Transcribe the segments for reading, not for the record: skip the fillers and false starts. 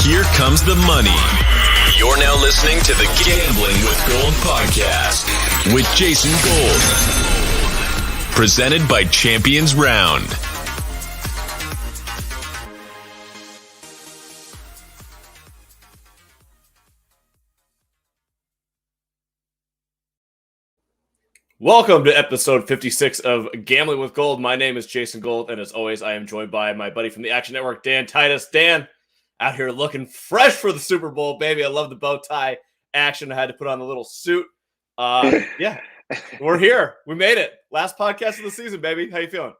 Here comes the money. You're now listening to the Gambling with Gold podcast with Jason Gold. Presented by Champions Round. Welcome to episode 56 of Gambling with Gold. My name is Jason Gold, and as always, I am joined by my buddy from the Action Network, Dan Titus. Dan, out here looking fresh for the Super Bowl, baby. I love the bow tie action. I had to put on the little suit. Yeah, we're here. We made it. Last podcast of the season, baby. How you feeling?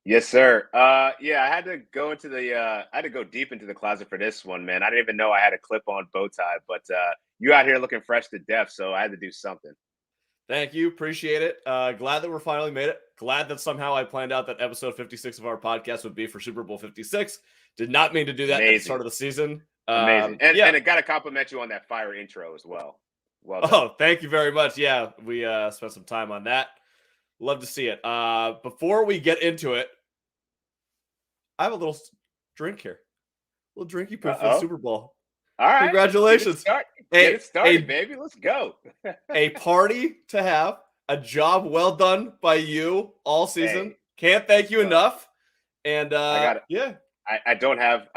Yes, sir. Yeah, I had to go into I had to go deep into the closet for this one, man. I didn't even know I had a clip-on bow tie, but you out here looking fresh to death, so I had to do something. Thank you. Appreciate it. Glad that we're finally made it. Glad that somehow I planned out that episode 56 of our podcast would be for Super Bowl 56. Did not mean to do that at the start of the season. Amazing. And I got to compliment you on that fire intro as well. Well done. Oh, thank you very much. Yeah, we spent some time on that. Love to see it. Before we get into it, I have a little drink here. A little drinky poo for the Super Bowl. All right. Congratulations. Get it started, baby. Let's go. A party to have. A job well done by you all season. Hey, can't thank you enough. And I got it. Yeah. I don't have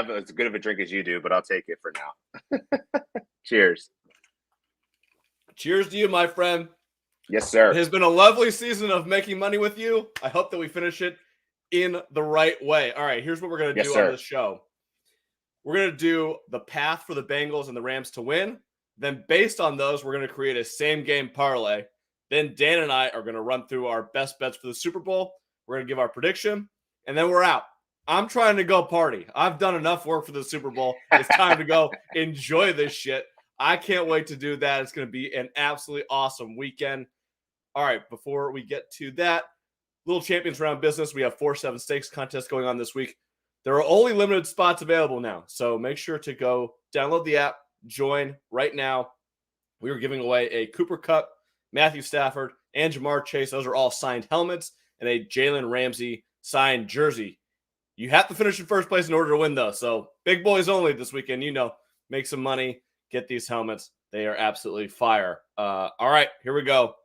as good of a drink as you do, but I'll take it for now. Cheers. Cheers to you, my friend. Yes, sir. It has been a lovely season of making money with you. I hope that we finish it in the right way. All right, here's what we're going to do on this show. We're going to do the path for the Bengals and the Rams to win. Then based on those, we're going to create a same-game parlay. Then Dan and I are going to run through our best bets for the Super Bowl. We're going to give our prediction, and then we're out. I'm trying to go party. I've done enough work for the Super Bowl. It's time to go enjoy this shit. I can't wait to do that. It's going to be an absolutely awesome weekend. All right, before we get to that, little Champions Round business. We have 4-7 stakes contest going on this week. There are only limited spots available now, so make sure to go download the app, join right now. We are giving away a Cooper Kupp, Matthew Stafford, and Jamar Chase. Those are all signed helmets and a Jalen Ramsey signed jersey. You have to finish in first place in order to win, though. So big boys only this weekend. Make some money, get these helmets. They are absolutely fire. All right, here we go.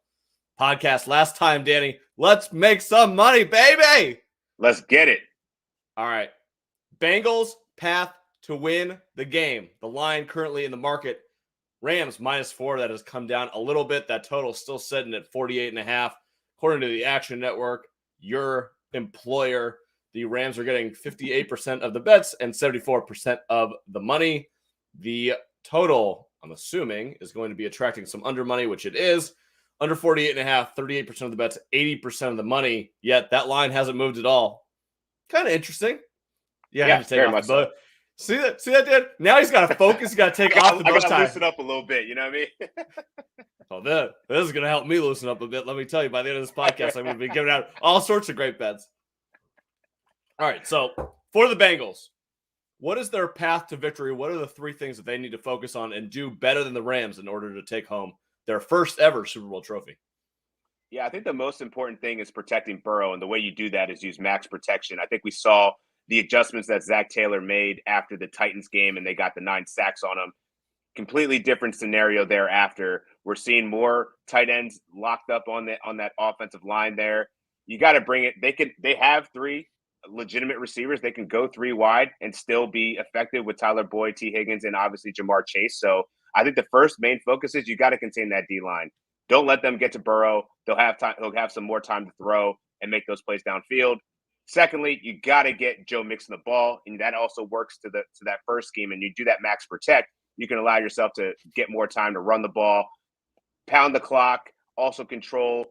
Podcast last time, Danny. Let's make some money, baby. Let's get it. All right. Bengals path to win the game. The line currently in the market, Rams -4. That has come down a little bit. That total is still sitting at 48.5. According to the Action Network, your employer, the Rams are getting 58% of the bets and 74% of the money. The total, I'm assuming, is going to be attracting some under money, which it is. Under 48.5, 38% of the bets, 80% of the money. Yet that line hasn't moved at all. Kind of interesting. Yeah, I had to take off the bow. See that, Dan? Now he's got to focus. He's got to take off the bow tie. I got to loosen up a little bit. You know what I mean? Oh, this is going to help me loosen up a bit. Let me tell you, by the end of this podcast, I'm going to be giving out all sorts of great bets. All right, so for the Bengals, what is their path to victory? What are the three things that they need to focus on and do better than the Rams in order to take home their first ever Super Bowl trophy? Yeah, I think the most important thing is protecting Burrow, and the way you do that is use max protection. I think we saw the adjustments that Zach Taylor made after the Titans game, and they got the 9 sacks on him. Completely different scenario thereafter. We're seeing more tight ends locked up on that offensive line there. You got to bring it. They have 3 legitimate receivers. They can go 3 wide and still be effective with Tyler Boyd, T. Higgins, and obviously Jamar Chase. So I think the first main focus is you got to contain that D-line. Don't let them get to Burrow. They'll have time. He'll have some more time to throw and make those plays downfield. Secondly, you got to get Joe Mixon the ball, and that also works to that first scheme. And you do that max protect, you can allow yourself to get more time to run the ball, pound the clock, also control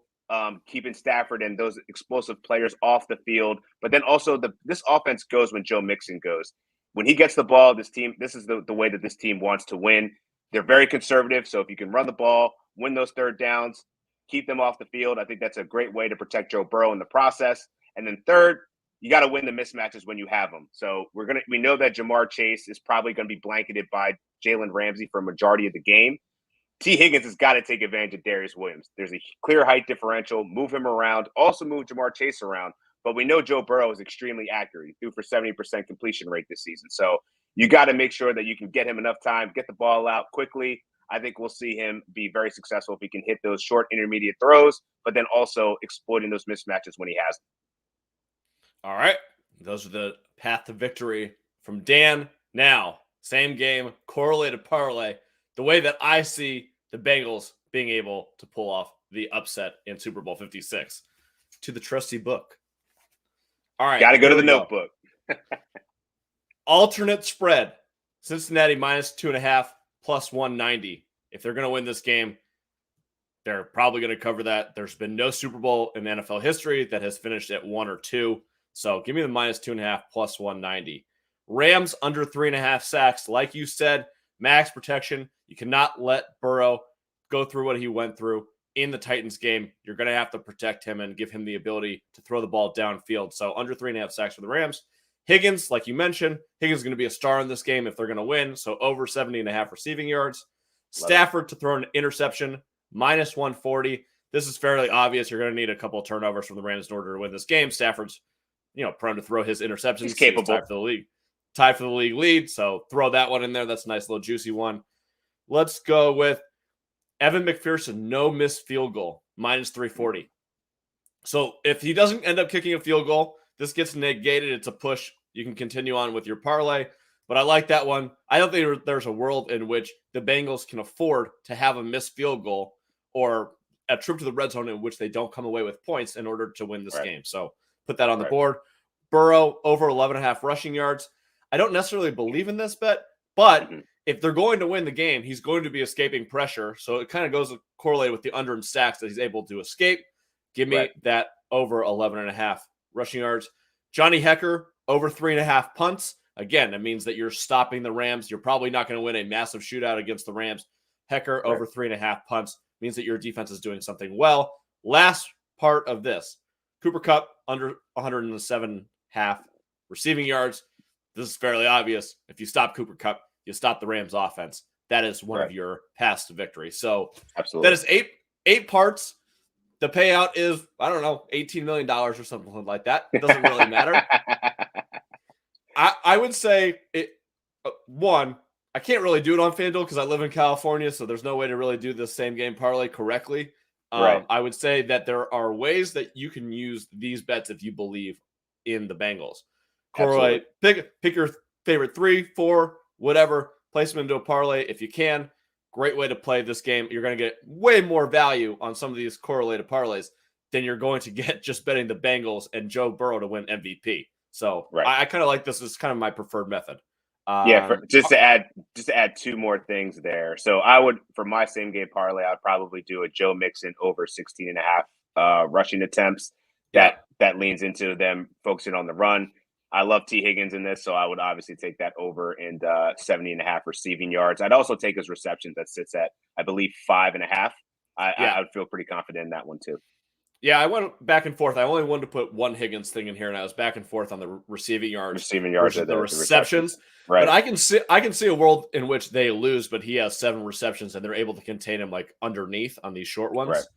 keeping Stafford and those explosive players off the field. But then also this offense goes when Joe Mixon goes. When he gets the ball, this is the way that this team wants to win. They're very conservative, so if you can run the ball, win those third downs, keep them off the field, I think that's a great way to protect Joe Burrow in the process. And then third, you got to win the mismatches when you have them. So we know that Jamar Chase is probably going to be blanketed by Jalen Ramsey for a majority of the game. T. Higgins has got to take advantage of Darius Williams. There's a clear height differential. Move him around. Also move Jamar Chase around. But we know Joe Burrow is extremely accurate. He threw for 70% completion rate this season. So you got to make sure that you can get him enough time, get the ball out quickly. I think we'll see him be very successful if he can hit those short intermediate throws, but then also exploiting those mismatches when he has them. All right. Those are the path to victory from Dan. Now, same game, correlated parlay, the way that I see the Bengals being able to pull off the upset in Super Bowl 56 to the trusty book. All right. Got to go to the notebook. Alternate spread, Cincinnati -2.5 plus 190. If they're going to win this game, they're probably going to cover that. There's been no Super Bowl in NFL history that has finished at 1 or 2. So give me the -2.5 plus 190. Rams under 3.5 sacks. Like you said, max protection. You cannot let Burrow go through what he went through in the Titans game. You're going to have to protect him and give him the ability to throw the ball downfield. So under 3.5 sacks for the Rams. Higgins, like you mentioned, Higgins is going to be a star in this game if they're going to win. So over 70.5 receiving yards. Stafford to throw an interception, -140. This is fairly obvious. You're going to need a couple of turnovers from the Rams in order to win this game. Stafford's, prone to throw his interceptions. He's capable. Tied for the league lead. So throw that one in there. That's a nice little juicy one. Let's go with Evan McPherson, no missed field goal, -340. So if he doesn't end up kicking a field goal, this gets negated. It's a push. You can continue on with your parlay, but I like that one. I don't think there's a world in which the Bengals can afford to have a missed field goal or a trip to the red zone in which they don't come away with points in order to win this game. So put that on the board. Burrow over 11.5 rushing yards. I don't necessarily believe in this bet, but if they're going to win the game, he's going to be escaping pressure. So it kind of goes correlated with the under and sacks that he's able to escape. Give me that over 11.5 rushing yards. Johnny Hekker over 3.5 punts. Again, that means that you're stopping the Rams. You're probably not going to win a massive shootout against the Rams. Hekker over 3.5 punts means that your defense is doing something well. Last part of this, Cooper Kupp under 107.5 receiving yards. This is fairly obvious. If you stop Cooper Kupp, you stop the Rams offense. That is one of your paths to victory. So absolutely, that is eight parts. The payout is, I don't know, $18 million or something like that. It doesn't really matter. I would say, I can't really do it on FanDuel because I live in California, so there's no way to really do the same game parlay correctly. I would say that there are ways that you can use these bets if you believe in the Bengals. Correlate, pick your favorite 3, 4, whatever, place them into a parlay if you can. Great way to play this game. You're going to get way more value on some of these correlated parlays than you're going to get just betting the Bengals and Joe Burrow to win MVP. So I kind of like this as kind of my preferred method. Just to add 2 more things there. So I would, for my same game parlay, I'd probably do a Joe Mixon over 16.5 rushing attempts. That leans into them focusing on the run. I love T. Higgins in this, so I would obviously take that over and 70.5 receiving yards. I'd also take his receptions that sits at, I believe, 5.5. I would feel pretty confident in that one too. Yeah, I went back and forth. I only wanted to put one Higgins thing in here, and I was back and forth on the receiving yards versus the receptions. Right. But I can see a world in which they lose, but he has 7 receptions, and they're able to contain him like underneath on these short ones.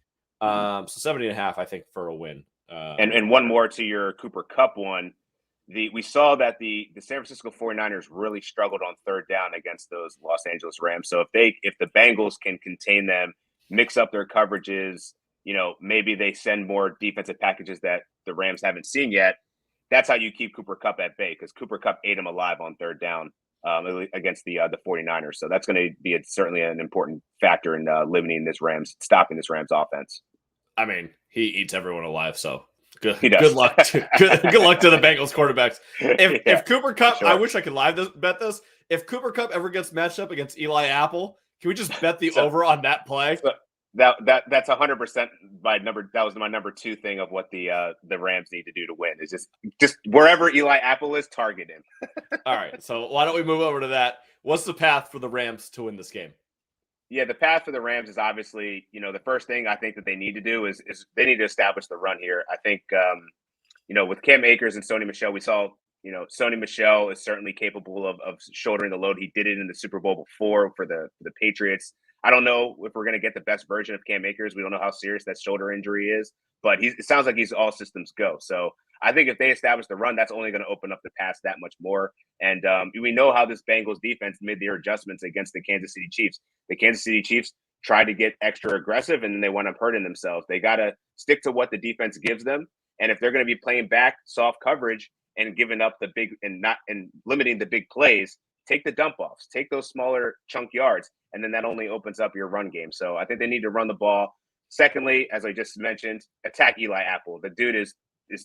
So 70.5, I think, for a win. And one more to your Cooper Kupp one. We saw that the San Francisco 49ers really struggled on third down against those Los Angeles Rams. So if the Bengals can contain them, mix up their coverages, maybe they send more defensive packages that the Rams haven't seen yet. That's how you keep Cooper Kupp at bay, because Cooper Kupp ate him alive on third down against the 49ers. So that's going to be certainly an important factor in stopping this Rams offense. I mean, he eats everyone alive, so good luck to the Bengals quarterbacks. If Cooper Kupp, I wish I could bet this. If Cooper Kupp ever gets matched up against Eli Apple, can we just bet the over on that play? That's 100% my number. That was my number 2 thing of what the Rams need to do to win is just wherever Eli Apple is, target him. All right, so why don't we move over to that? What's the path for the Rams to win this game? Yeah, the path for the Rams is obviously, the first thing I think that they need to do is they need to establish the run here. I think, with Cam Akers and Sony Michel, we saw, Sony Michel is certainly capable of shouldering the load. He did it in the Super Bowl before for the Patriots. I don't know if we're going to get the best version of Cam Akers. We don't know how serious that shoulder injury is, but it sounds like he's all systems go. So I think if they establish the run, that's only going to open up the pass that much more. And we know how this Bengals defense made their adjustments against the Kansas City Chiefs. The Kansas City Chiefs tried to get extra aggressive, and then they wound up hurting themselves. They got to stick to what the defense gives them. And if they're going to be playing back soft coverage and giving up the big and limiting the big plays, take the dump offs, take those smaller chunk yards, and then that only opens up your run game. So I think they need to run the ball. Secondly, as I just mentioned, attack Eli Apple. The dude is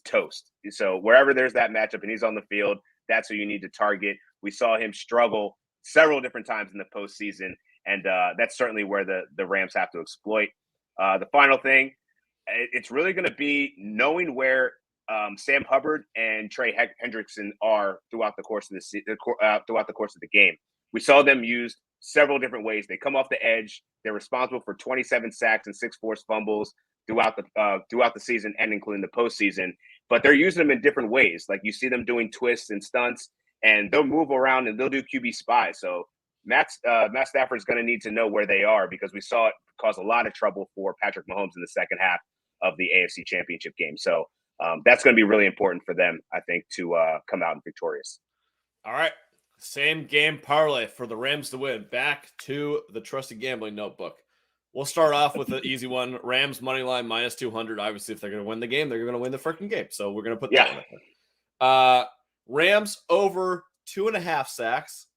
toast. So wherever there's that matchup and he's on the field, that's who you need to target. We saw him struggle several different times in the postseason, and that's certainly where the Rams have to exploit. The final thing, it's really going to be knowing where Sam Hubbard and Trey Hendrickson are throughout the course of the game. We saw them used several different ways. They come off the edge. They're responsible for 27 sacks and 6 forced fumbles throughout the season and including the postseason. But they're using them in different ways. Like you see them doing twists and stunts, and they'll move around and they'll do QB spy. So Matt Stafford is going to need to know where they are, because we saw it cause a lot of trouble for Patrick Mahomes in the second half of the AFC Championship game. So that's going to be really important for them, I think, to come out victorious. All right. Same game parlay for the Rams to win. Back to the trusted gambling notebook. We'll start off with the easy one. Rams money line minus 200. Obviously, if they're going to win the game, they're going to win the freaking game. So we're going to put that in there. Rams over 2.5 sacks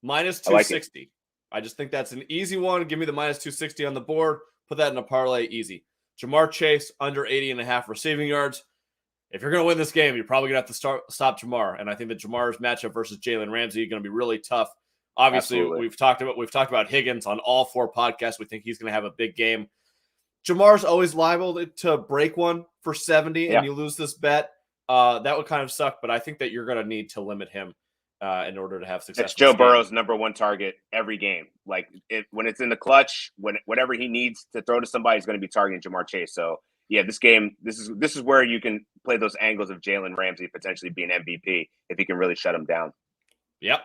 minus 260. I just think that's an easy one. Give me the minus 260 on the board. Put that in a parlay, easy. Jamar Chase under 80.5 receiving yards. If you're going to win this game, you're probably going to have to stop Jamar. And I think that Jamar's matchup versus Jalen Ramsey is going to be really tough. Obviously, we've talked about Higgins on all 4 podcasts. We think he's going to have a big game. Jamar's always liable to break one for 70, and you lose this bet. That would kind of suck, but I think that you're going to need to limit him in order to have success. It's Joe Burrow's number 1 target every game. Like when it's in the clutch, whatever he needs to throw to somebody, he's going to be targeting Jamar Chase. So yeah, this game, this is where you can play those angles of Jalen Ramsey potentially being MVP if he can really shut him down. Yep.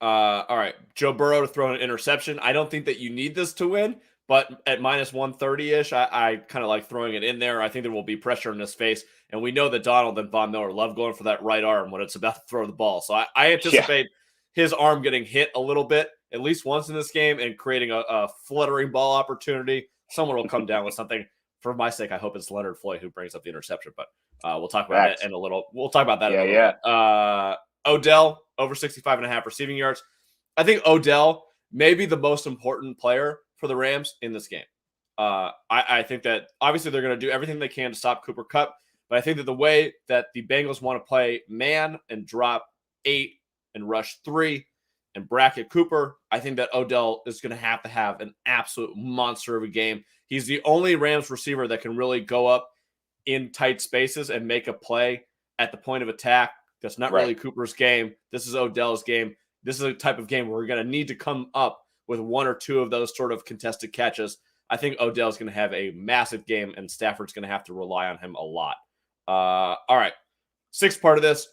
All right, Joe Burrow to throw an interception. I don't think that you need this to win, but at minus 130-ish, I kind of like throwing it in there. I think there will be pressure in his face, and we know that Donald and Von Miller love going for that right arm when it's about to throw the ball. So I anticipate his arm getting hit a little bit, at least once in this game, and creating a fluttering ball opportunity. Someone will come down with something. For my sake, I hope it's Leonard Floyd who brings up the interception, but we'll talk about that in a little. We'll talk about that in a little bit. Odell over 65.5 receiving yards. I think Odell may be the most important player for the Rams in this game. I think that obviously they're going to do everything they can to stop Cooper Kupp, but I think that the way that the Bengals want to play man and drop 8 and rush 3 and bracket Cooper, I think that Odell is going to have an absolute monster of a game. He's the only Rams receiver that can really go up in tight spaces and make a play at the point of attack. That's not really Cooper's game. This is Odell's game. This is a type of game where we're going to need to come up with 1 or 2 of those sort of contested catches. I think Odell's going to have a massive game, and Stafford's going to have to rely on him a lot. All right. 6th part of this.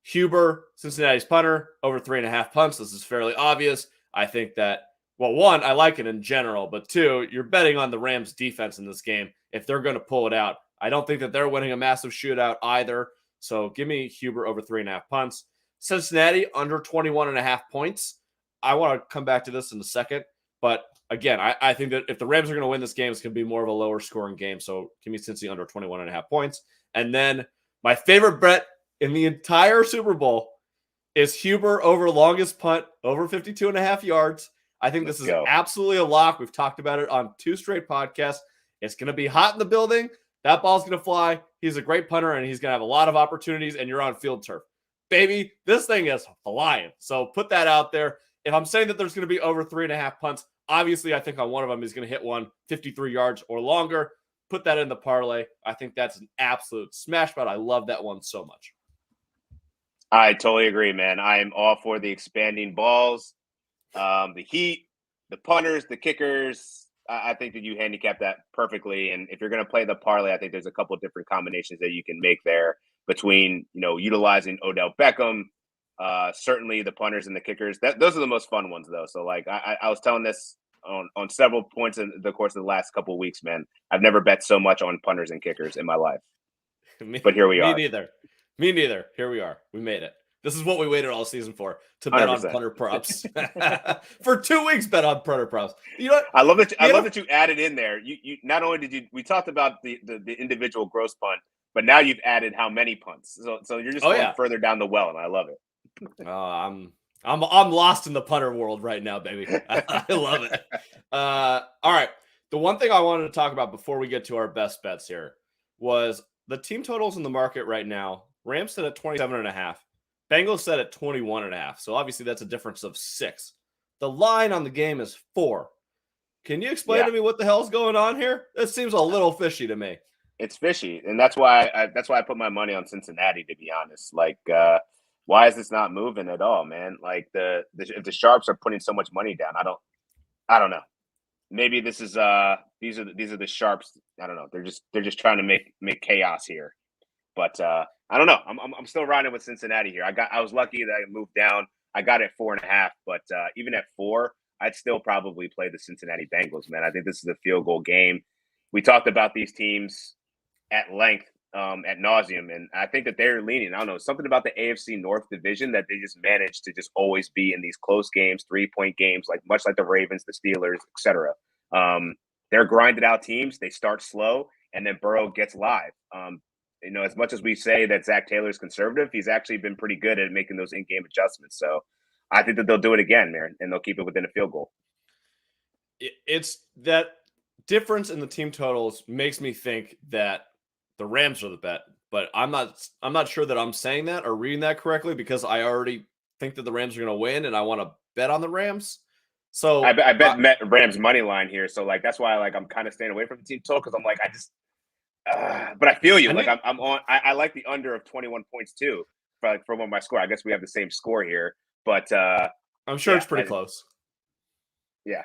Huber, Cincinnati's punter, over 3.5 punts. This is fairly obvious. I think that, well, 1, I like it in general, but 2, you're betting on the Rams defense in this game if they're going to pull it out. I don't think that they're winning a massive shootout either. So give me Huber over 3.5 punts. Cincinnati under 21.5 points. I want to come back to this in a second. But again, I think that if the Rams are going to win this game, it's going to be more of a lower scoring game. So give me Cincy under 21.5 points. And then my favorite bet in the entire Super Bowl is Huber over longest punt, over 52.5 yards. I think this is absolutely a lock. We've talked about it on 2 straight podcasts. It's going to be hot in the building. That ball's going to fly. He's a great punter, and he's going to have a lot of opportunities, and you're on field turf. Baby, this thing is flying. So put that out there. If I'm saying that there's going to be over 3.5 punts, obviously I think on one of them he's going to hit one 53 yards or longer. Put that in the parlay. I think that's an absolute smash bet. I love that one so much. I totally agree, man. I am all for the expanding balls, the heat, the punters, the kickers. I think that you handicap that perfectly. And if you're going to play the parlay, I think there's a couple of different combinations that you can make there between, utilizing Odell Beckham, certainly the punters and the kickers. Those are the most fun ones, though. So, like, I was telling this on several points in the course of the last couple of weeks, man. I've never bet so much on punters and kickers in my life. But here we are. Me neither. Here we are. We made it. This is what we waited all season for, to bet 100%. On punter props. For 2 weeks, bet on punter props. You know what? I love that you added in there. You not only did we talked about the individual gross punt, but now you've added how many punts. So you're just going further down the well, and I love it. I'm lost in the punter world right now, baby. I love it. All right. The one thing I wanted to talk about before we get to our best bets here was the team totals in the market right now. Rams set at 27.5. Bengals set at 21.5. So obviously that's a difference of 6. The line on the game is 4. Can you explain to me what the hell's going on here? It seems a little fishy to me. It's fishy, and that's why I put my money on Cincinnati, to be honest. Like, why is this not moving at all, man? Like if the sharps are putting so much money down, I don't know. Maybe this is these are the sharps. I don't know. They're just trying to make chaos here. But I don't know. I'm still riding with Cincinnati here. I was lucky that I moved down. I got it 4.5, but even at 4, I'd still probably play the Cincinnati Bengals, man. I think this is a field goal game. We talked about these teams at length, at nauseum, and I think that they're leaning. I don't know, something about the AFC North division that they just manage to just always be in these close games, 3-point games, like much like the Ravens, the Steelers, etc. They're grinded out teams. They start slow, and then Burrow gets live. As much as we say that Zach Taylor is conservative, he's actually been pretty good at making those in-game adjustments. So I think that they'll do it again, man, and they'll keep it within a field goal. It's that difference in the team totals makes me think that the Rams are the bet, but I'm not sure that I'm saying that or reading that correctly, because I already think that the Rams are going to win and I want to bet on the Rams. So I bet Rams money line here. So like, that's why I'm kind of staying away from the team total. Cause I'm like, but I feel you. I like the under of 21 points too, for my score. I guess we have the same score here, but I'm sure it's pretty close. Yeah.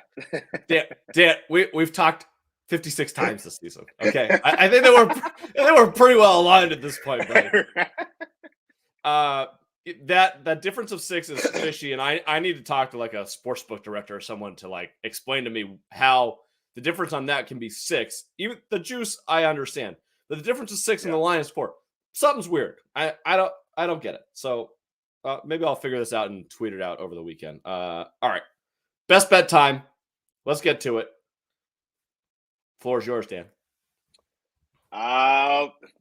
Dan, we've talked 56 times this season. Okay. I think they were pretty well aligned at this point, buddy. That difference of 6 is fishy, and I need to talk to like a sportsbook director or someone to like explain to me how the difference on that can be 6. Even the juice, I understand. But the difference of 6 and the line is 4. Something's weird. I don't get it. So maybe I'll figure this out and tweet it out over the weekend. All right. Best bet time. Let's get to it. Floor is yours, Dan.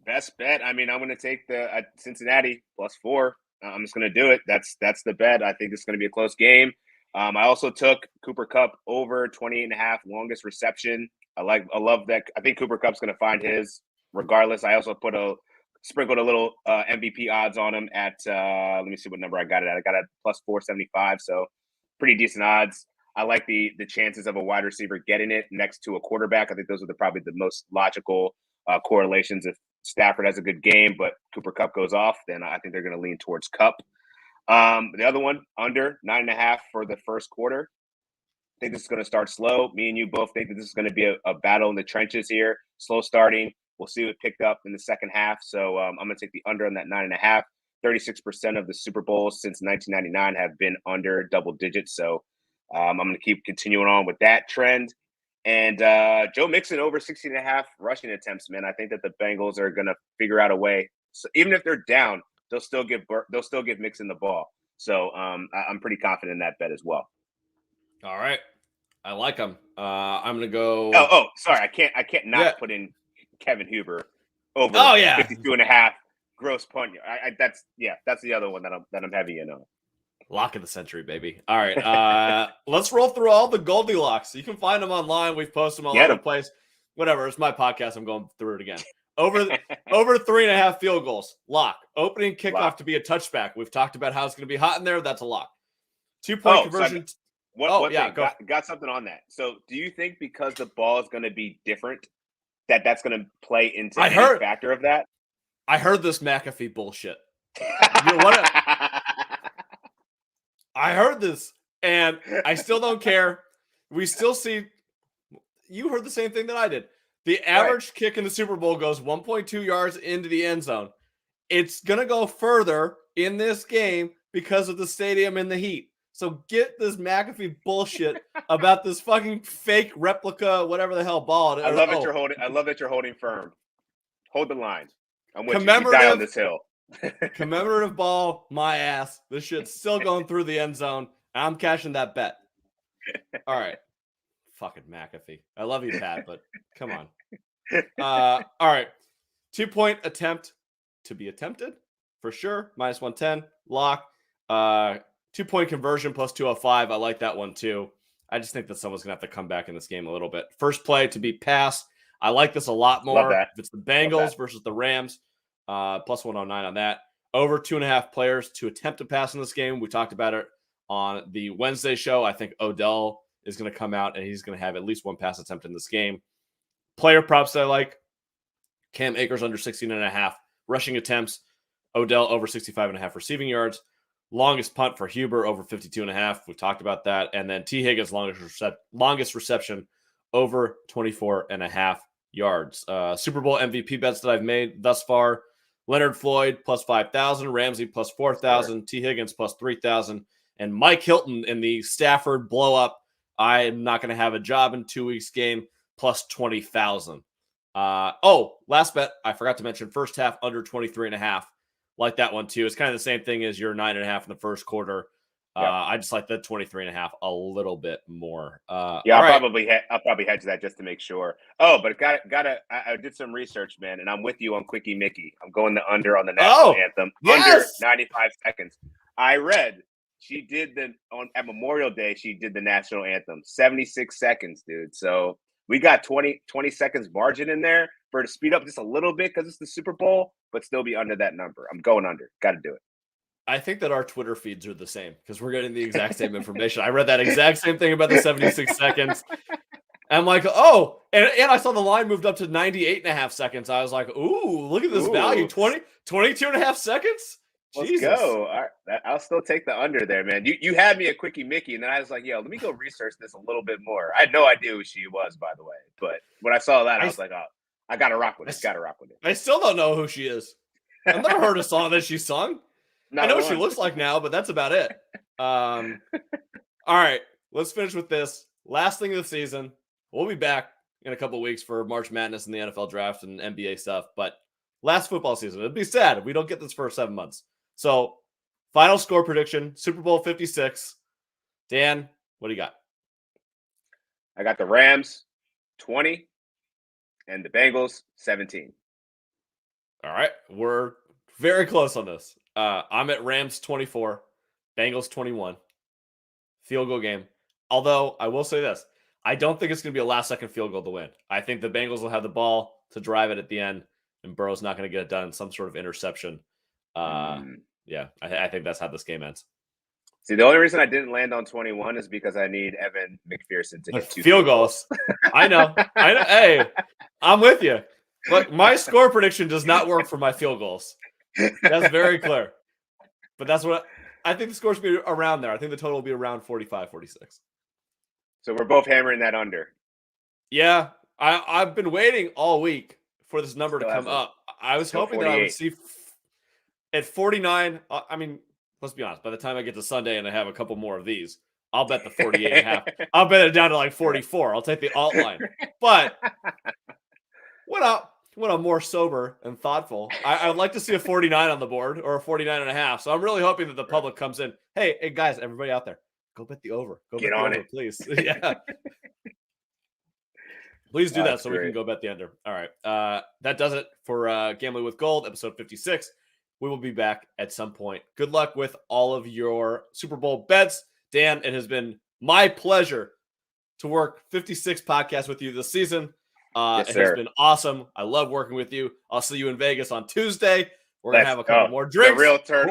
Best bet. I mean, I'm going to take the Cincinnati +4. I'm just going to do it. That's the bet. I think it's going to be a close game. I also took Cooper Kupp over 28.5 longest reception. I love that. I think Cooper Kupp's going to find his regardless. I also sprinkled a little MVP odds on him at let me see what number I got it at. I got it at +475. So pretty decent odds. I like the chances of a wide receiver getting it next to a quarterback. I think those are probably the most logical correlations. If Stafford has a good game, but Cooper Kupp goes off, then I think they're going to lean towards Kupp. The other one, under 9.5 for the first quarter. I think this is going to start slow. Me and you both think that this is going to be a battle in the trenches here. Slow starting. We'll see it picked up in the second half. So I'm going to take the under on that 9.5. 36% of the Super Bowls since 1999 have been under double digits. So I'm going to keep continuing on with that trend. And Joe Mixon over 16.5 rushing attempts, man. I think that the Bengals are going to figure out a way. So even if they're down, they'll still give Mixon the ball. So I'm pretty confident in that bet as well. All right, I like them. I'm going to go. Oh, sorry, I can't not put in Kevin Huber over 52.5 gross punt. That's the other one that I'm heavy in on. Lock of the century, baby. All right. Let's roll through all the Goldilocks. You can find them online. We've posted them all over the place. Whatever. It's my podcast. I'm going through it again. Over 3.5 field goals. Lock. Opening kickoff to be a touchback. We've talked about how it's going to be hot in there. That's a lock. 2-point conversion. Got something on that. So do you think because the ball is going to be different, that's going to play into any factor of that? I heard this McAfee bullshit. I heard this, and I still don't care. We still see – you heard the same thing that I did. The average kick in the Super Bowl goes 1.2 yards into the end zone. It's going to go further in this game because of the stadium and the heat. So get this McAfee bullshit about this fucking fake replica, whatever the hell ball. I love that you're holding firm. Hold the line. I'm with you. You die on this hill. Commemorative ball, my ass. This shit's still going through the end zone. I'm cashing that bet. All right. Fucking McAfee. I love you, Pat, but come on. All right. 2-point attempt to be attempted for sure. -110. Lock. 2-point conversion plus 205. I like that one too. I just think that someone's going to have to come back in this game a little bit. First play to be passed. I like this a lot more. If it's the Bengals versus the Rams, plus 109 on that. Over 2.5 players to attempt to pass in this game. We talked about it on the Wednesday show. I think Odell is going to come out and he's going to have at least one pass attempt in this game. Player props that I like. Cam Akers under 16.5 rushing attempts. Odell over 65.5 receiving yards. Longest punt for Huber over 52.5. We talked about that. And then T. Higgins longest reception over 24.5 yards. Super Bowl MVP bets that I've made thus far. Leonard Floyd plus 5,000. Ramsey plus 4,000. T. Higgins plus 3,000. And Mike Hilton in the Stafford blow up. I am not going to have a job in 2 weeks game plus 20,000. Last bet. I forgot to mention first half under 23.5. Like that one too. It's kind of the same thing as your 9.5 in the first quarter. I just like the 23.5 a little bit more. I'll probably hedge that just to make sure. But I did some research, man, and I'm with you on Quickie Mickey. I'm going the under on the national anthem. Under 95 seconds. I read she did at Memorial Day. She did the national anthem 76 seconds, dude. So we got 20 seconds margin in there for it to speed up just a little bit because it's the Super Bowl, but still be under that number. I'm going under. Got to do it. I think that our Twitter feeds are the same because we're getting the exact same information. I read that exact same thing about the 76 seconds. I'm like, and I saw the line moved up to 98.5 seconds. I was like, ooh, look at this value. 22.5 seconds? Let's go. All right. I'll still take the under there, man. You had me at Quickie Mickey, and then I was like, let me go research this a little bit more. I had no idea who she was, by the way. But when I saw that, I was like, I got to rock with it. Got to rock with it. I still don't know who she is. I've never heard a song that she sung. I know what she looks like now, but that's about it. All right, let's finish with this. Last thing of the season. We'll be back in a couple of weeks for March Madness and the NFL draft and NBA stuff. But last football season, it'd be sad if we don't get this for 7 months. So, final score prediction, Super Bowl 56. Dan, what do you got? I got the Rams 20 and the Bengals 17. All right, we're very close on this. I'm at Rams 24, Bengals 21. Field goal game. Although, I will say this. I don't think it's going to be a last-second field goal to win. I think the Bengals will have the ball to drive it at the end, and Burrow's not going to get it done. Some sort of interception. I think that's how this game ends. See, the only reason I didn't land on 21 is because I need Evan McPherson to hit 2 field goals. I know. Hey, I'm with you. Look, my score prediction does not work for my field goals. That's very clear. But that's what I think the score should be around there. I think the total will be around 45, 46. So we're both hammering that under. Yeah. I've been waiting all week for this number to come up. I was hoping 48. That I would see at 49. I mean, let's be honest. By the time I get to Sunday and I have a couple more of these, I'll bet the 48.5. I'll bet it down to like 44. I'll take the alt line. But when I'm more sober and thoughtful, I would like to see a 49 on the board or a 49.5. So I'm really hoping that the public comes in. Hey, guys, everybody out there, go bet the over. Go get bet on the over, it, please. Yeah. Please do that so we can go bet the under. All right. That does it for Gambling with Gold, episode 56. We will be back at some point. Good luck with all of your Super Bowl bets. Dan, it has been my pleasure to work 56 podcasts with you this season. Yes, it has been awesome. I love working with you. I'll see you in Vegas on Tuesday. We're going to have a couple more drinks. The real turn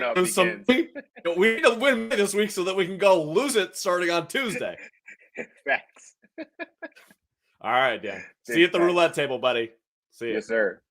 up begins. We need to win this week so that we can go lose it starting on Tuesday. Facts. All right, Dan. See you at the roulette table, buddy. See you. Yes, sir.